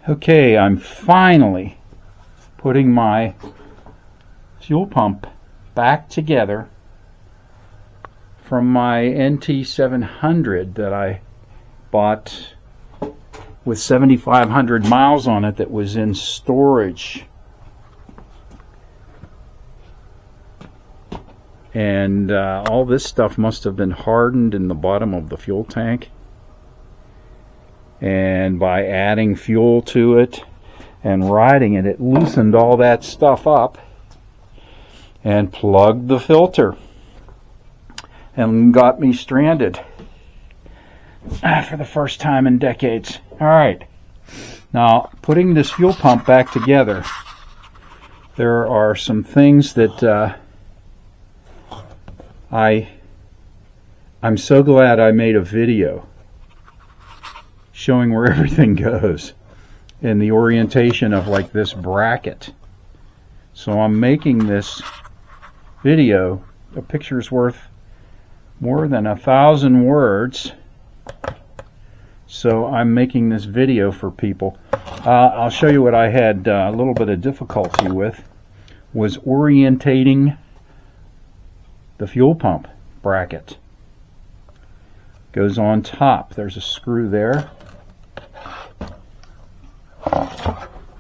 Okay, I'm finally putting my fuel pump back together from my NT700 that I bought with 7,500 miles on it that was in storage. And all this stuff must have been hardened in the bottom of the fuel tank. And by adding fuel to it and riding it, it loosened all that stuff up and plugged the filter and got me stranded for the first time in decades. Alright, now putting this fuel pump back together, there are some things that I'm so glad I made a video showing where everything goes and the orientation of like this bracket. So I'm making this video, a picture's worth more than 1,000 words, so I'm making this video for people. I'll show you what I had a little bit of difficulty with, was orientating the fuel pump bracket. Goes on top. There's a screw there,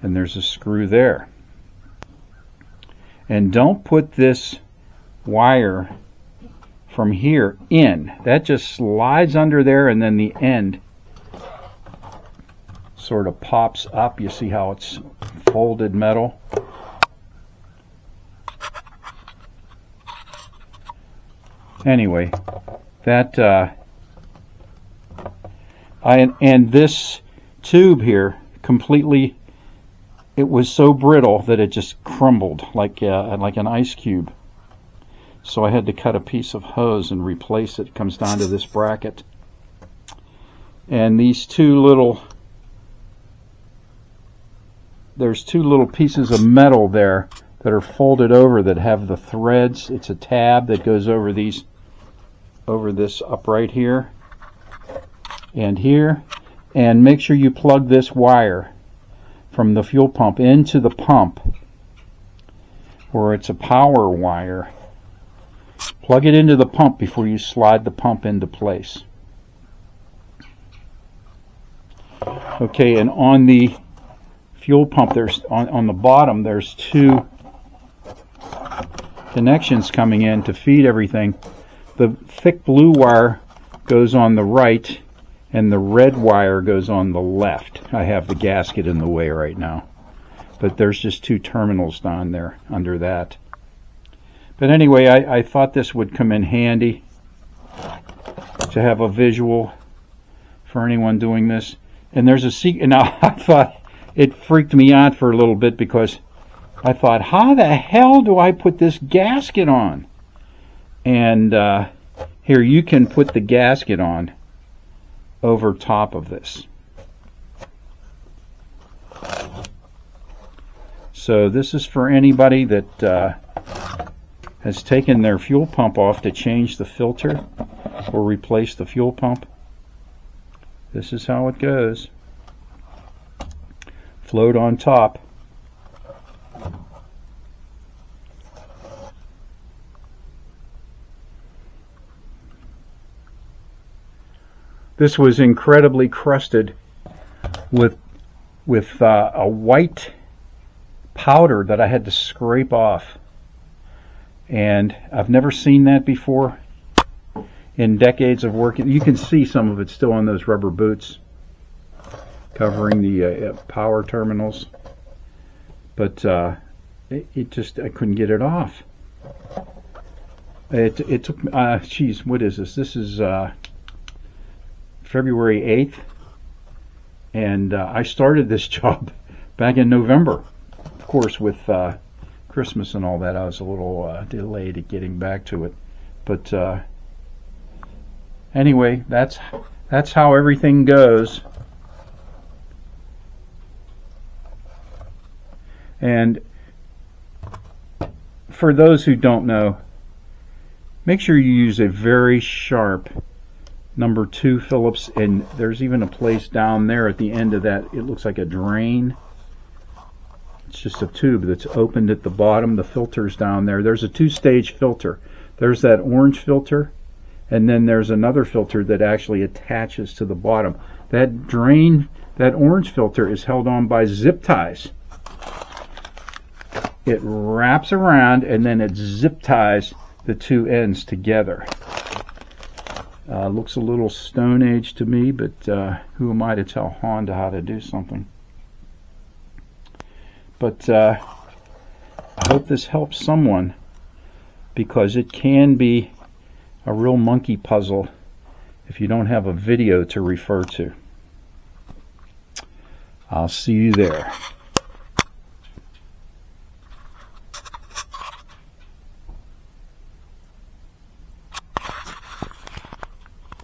and there's a screw there. And don't put this wire from here in. That just slides under there, and then the end sort of pops up. You see how it's folded metal? Anyway, that and this tube here completely, it was so brittle that it just crumbled like an ice cube. So I had to cut a piece of hose and replace it. It comes down to this bracket. And these there's two little pieces of metal there that are folded over that have the threads. It's a tab that goes over this upright here and here. And make sure you plug this wire from the fuel pump into the pump, where it's a power wire. Plug it into the pump before you slide the pump into place. Okay, and on the fuel pump, there's on the bottom, there's two connections coming in to feed everything. The thick blue wire goes on the right, and the red wire goes on the left. I have the gasket in the way right now, but there's just two terminals down there under that. But anyway, I thought this would come in handy to have a visual for anyone doing this. And there's a secret. Now, I thought it freaked me out for a little bit, because I thought, how the hell do I put this gasket on? And here, you can put the gasket on over top of this. So this is for anybody that has taken their fuel pump off to change the filter or replace the fuel pump. This is how it goes. Float on top. This was incredibly crusted with a white powder that I had to scrape off. And I've never seen that before in decades of work. You can see some of it still on those rubber boots covering the power terminals. But it just, I couldn't get it off. It took, geez, what is this? This is February 8th, and I started this job back in November. Of course, with Christmas and all that, I was a little delayed at getting back to it. But anyway, that's how everything goes. And for those who don't know, make sure you use a very sharp number 2 Phillips, and there's even a place down there at the end of that. It looks like a drain. It's just a tube that's opened at the bottom. The filter's down there. There's a 2-stage filter. There's that orange filter, and then there's another filter that actually attaches to the bottom. That drain, that orange filter, is held on by zip ties. It wraps around and then it zip ties the 2 ends together. Looks a little Stone Age to me, but who am I to tell Honda how to do something? But I hope this helps someone, because it can be a real monkey puzzle if you don't have a video to refer to. I'll see you there.